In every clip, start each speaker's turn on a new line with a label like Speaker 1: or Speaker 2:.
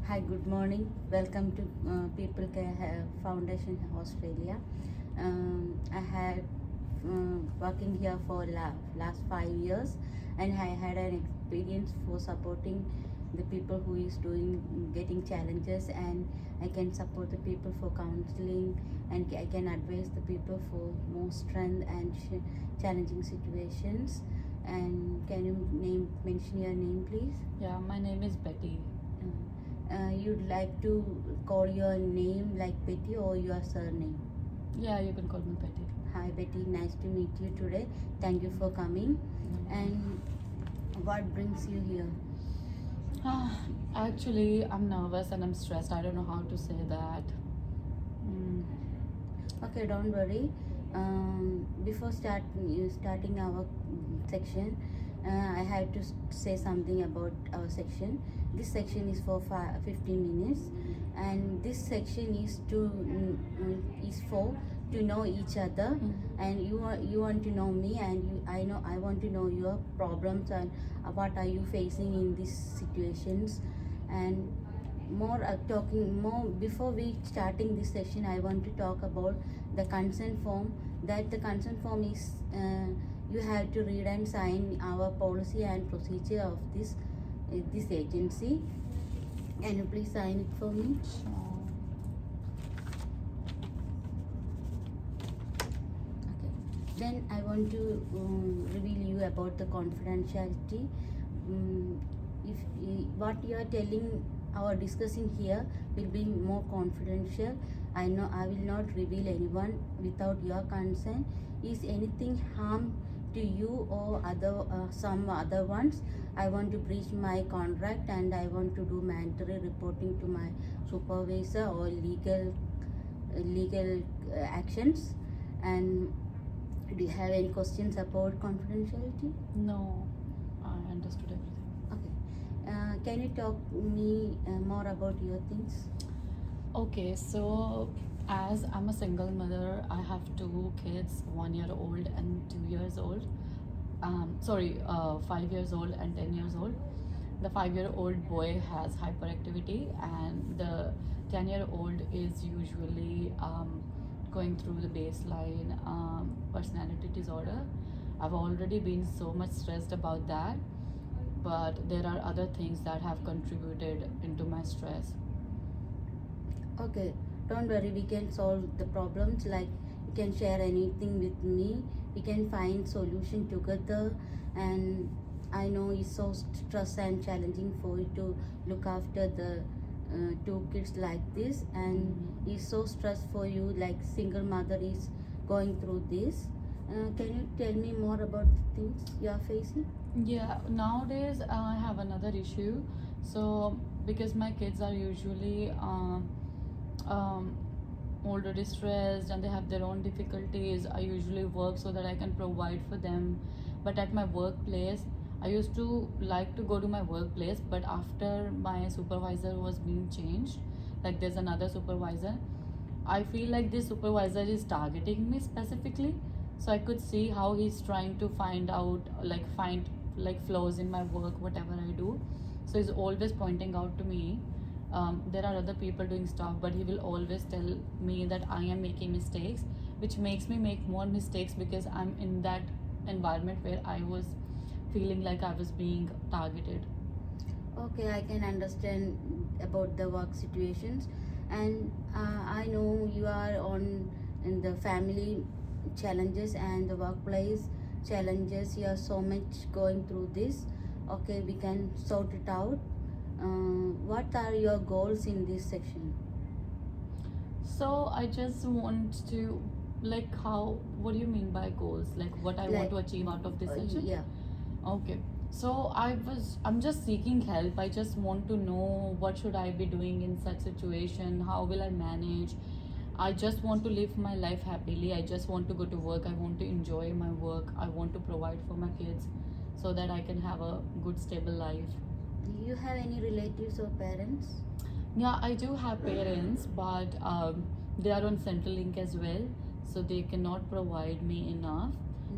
Speaker 1: Hi, good morning. Welcome to People Care Foundation Australia. I had working here for last 5 years, and I had an experience for supporting the people who is doing getting challenges, and I can support the people for counseling, and I can advise the people for more strength and challenging situations. And can you mention your name, please?
Speaker 2: Yeah, my name is Betty.
Speaker 1: You'd like to call your name like Betty or your surname?
Speaker 2: Yeah, you can call me Betty.
Speaker 1: Hi Betty, nice to meet you today. Thank you for coming. And what brings you here?
Speaker 2: Actually, I'm nervous and I'm stressed. I don't know how to say that.
Speaker 1: Okay, don't worry. Before starting our section, I have to say something about our section. This section is for 15 minutes, and this section is for to know each other, and you want to know me, and I want to know your problems and what are you facing in these situations, and more talking more before we starting this session. I want to talk about the consent form. That the consent form is you have to read and sign our policy and procedure of this agency. Can you please sign it for me? Okay, then I want to reveal you about the confidentiality. If what you are telling or discussing here will be more confidential. I know I will not reveal anyone without your consent. Is anything harm to you or some other ones, I want to breach my contract, and I want to do mandatory reporting to my supervisor or legal actions. And do you have any questions about confidentiality?
Speaker 2: No, I understood everything.
Speaker 1: Okay. Can you talk me more about your things?
Speaker 2: Okay, so as I'm a single mother, I have two kids, 1 year old and 2 years old. 5 years old and 10 years old. The 5-year-old boy has hyperactivity, and the 10-year-old is usually going through the baseline personality disorder. I've already been so much stressed about that, but there are other things that have contributed into my stress.
Speaker 1: Okay, don't worry, we can solve the problems. Like, you can share anything with me, we can find solution together. And I know it's so stress and challenging for you to look after the two kids like this, and it's so stress for you, like single mother is going through this. Can you tell me more about the things you are facing?
Speaker 2: Yeah, nowadays I have another issue. So, because my kids are usually um, already stressed and they have their own difficulties, I usually work so that I can provide for them. But at my workplace, I used to like to go to my workplace, but after my supervisor was being changed, like there's another supervisor, I feel like this supervisor is targeting me specifically. So I could see how he's trying to find like flaws in my work, whatever I do. So he's always pointing out to me. There are other people doing stuff, but he will always tell me that I am making mistakes, which makes me make more mistakes because I'm in that environment where I was feeling like I was being targeted.
Speaker 1: Okay, I can understand about the work situations, and I know you are on in the family challenges and the workplace challenges. You are so much going through this. Okay, we can sort it out. What are your goals in this section?
Speaker 2: So I just want to, like, how, what do you mean by goals? Like what I want to achieve out of this session?
Speaker 1: Yeah.
Speaker 2: Okay. So I'm just seeking help. I just want to know what should I be doing in such situation? How will I manage? I just want to live my life happily. I just want to go to work. I want to enjoy my work. I want to provide for my kids so that I can have a good stable life.
Speaker 1: Do you have any relatives or parents?
Speaker 2: Yeah, I do have parents, but they are on Centrelink as well, so they cannot provide me enough.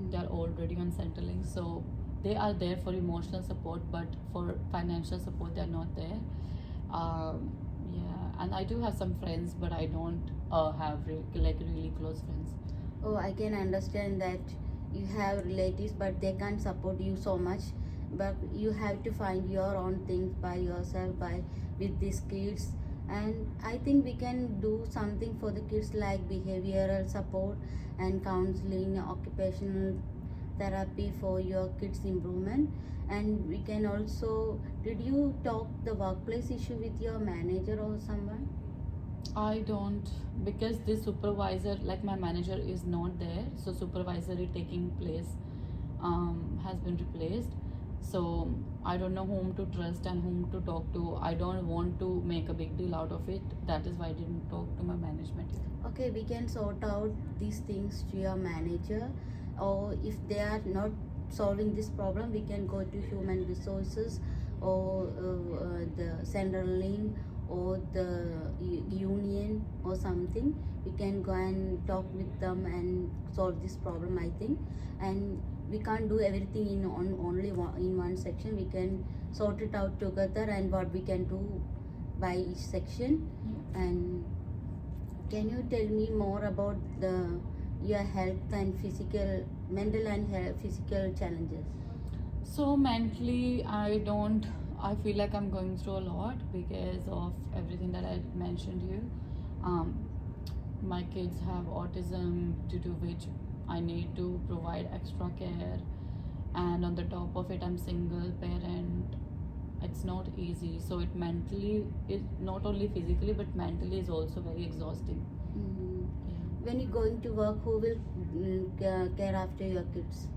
Speaker 2: They are already on Centrelink, so they are there for emotional support, but for financial support, they are not there. Yeah, and I do have some friends, but I don't have like really close friends.
Speaker 1: Oh, I can understand that you have relatives, but they can't support you so much. But you have to find your own things by yourself, by with these kids. And I think we can do something for the kids like behavioral support and counseling, occupational therapy for your kids' improvement. And we can also. Did you talk the workplace issue with your manager or someone?
Speaker 2: I don't, because the supervisor, like my manager, is not there. So supervisory taking place has been replaced. So I don't know whom to trust and whom to talk to. I don't want to make a big deal out of it. That is why I didn't talk to my management.
Speaker 1: Okay, we can sort out these things to your manager, or if they are not solving this problem, we can go to human resources or the central link or the union or something. We can go and talk with them and solve this problem, I think. And we can't do everything in on only one, in one section. We can sort it out together and what we can do by each section. And can you tell me more about your health and mental and physical challenges?
Speaker 2: So mentally, I feel like I'm going through a lot because of everything that I mentioned you. Um, my kids have autism, due to which I need to provide extra care, and on the top of it, I'm single parent. It's not easy. So it mentally is not only physically but mentally is also very exhausting.
Speaker 1: Mhm.
Speaker 2: Yeah.
Speaker 1: When you're going to work, who will care after your kids?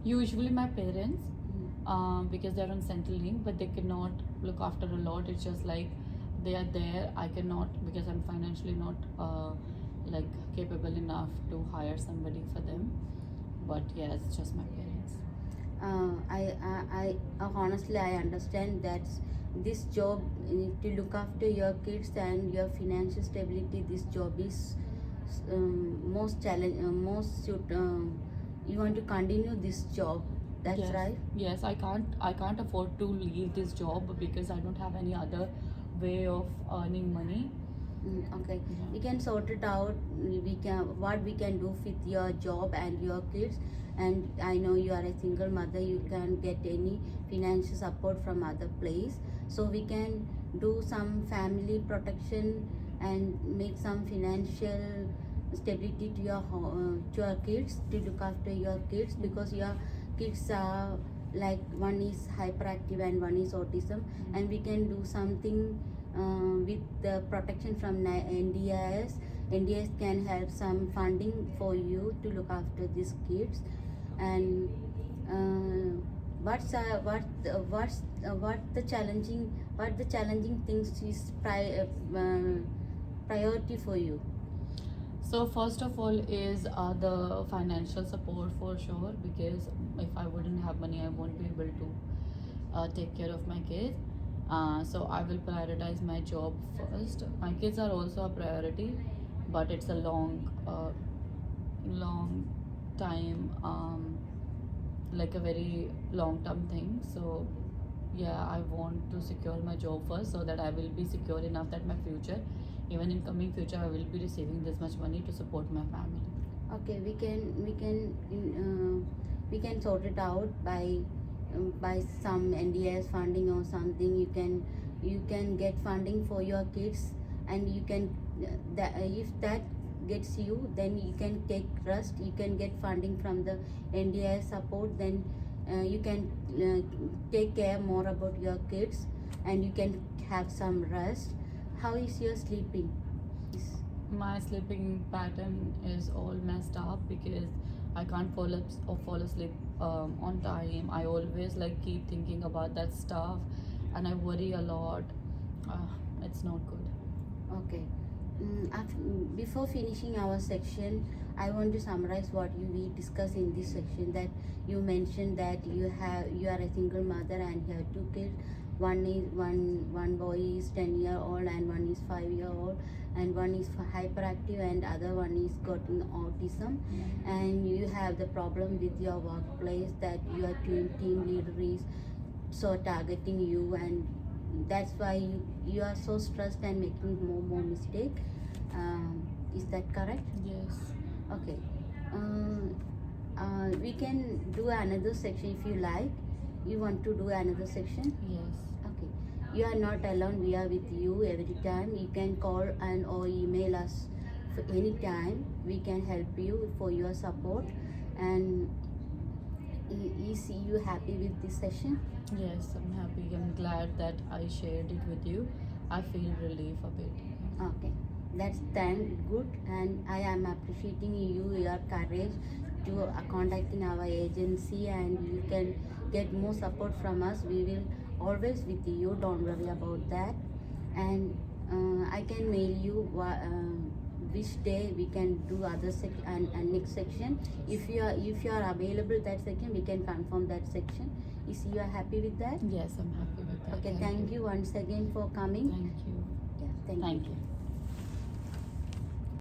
Speaker 2: Usually my parents,
Speaker 1: Mhm.
Speaker 2: because they're on central link, but they cannot look after a lot. It's just like they are there. I cannot, because I'm financially not like capable enough to hire somebody for them. But yeah, it's just my parents.
Speaker 1: I honestly I understand that this job to look after your kids and your financial stability. This job is most challenge, most suit. You want to continue this job. That's
Speaker 2: Yes,
Speaker 1: right.
Speaker 2: yes. I can't afford to leave this job because I don't have any other way of earning money.
Speaker 1: Okay,
Speaker 2: Yeah.
Speaker 1: we can sort it out. We can what we can do with your job and your kids. And I know you are a single mother. You can get any financial support from other place. So we can do some family protection and make some financial stability to to your kids to look after your kids because your kids are like one is hyperactive and one is autism, and we can do something with the protection from NDIS. NDIS can help some funding for you to look after these kids. And what the challenging things is priority for you?
Speaker 2: So first of all is the financial support for sure, because if I wouldn't have money, I won't be able to take care of my kids. So I will prioritize my job first. My kids are also a priority, but it's a long time, like a very long term thing. So yeah, I want to secure my job first so that I will be secure enough that my future, even in coming future, I will be receiving this much money to support my family.
Speaker 1: Okay, we can sort it out by some NDS funding or something. You can get funding for your kids, and you can if that gets you, then you can take trust. You can get funding from the NDS support. Then you can take care more about your kids, and you can have some rest. How is your sleeping? Is-
Speaker 2: My sleeping pattern is all messed up because I can't fall asleep on time. I always like keep thinking about that stuff, and I worry a lot. It's not good.
Speaker 1: Okay. Before finishing our section, I want to summarize what we discussed in this section. That you mentioned that you are a single mother and you have two kids. One boy is 10-year-old and one is 5-year-old, and one is hyperactive and other one is got autism. And you have the problem with your workplace that your team leader is so targeting you, and that's why you are so stressed and making more mistake. Is that correct?
Speaker 2: Yes.
Speaker 1: Okay. We can do another section if you like. You want to do another section?
Speaker 2: Yes.
Speaker 1: Okay. You are not alone. We are with you every time. You can call and or email us for any time. We can help you for your support. And is you happy with this session?
Speaker 2: Yes, I'm happy. I'm glad that I shared it with you. I feel relief a bit.
Speaker 1: Okay, that's thank good, and I am appreciating your courage to contacting our agency, and you can get more support from us. We will always with you. Don't worry about that, and I can mail you which day we can do other and next section. If you are available that section, we can confirm that section. Is you are happy with that?
Speaker 2: Yes, I'm happy with that.
Speaker 1: Okay, thank you once again for coming.
Speaker 2: Thank you.
Speaker 1: Yeah, thank you.
Speaker 2: Thank you.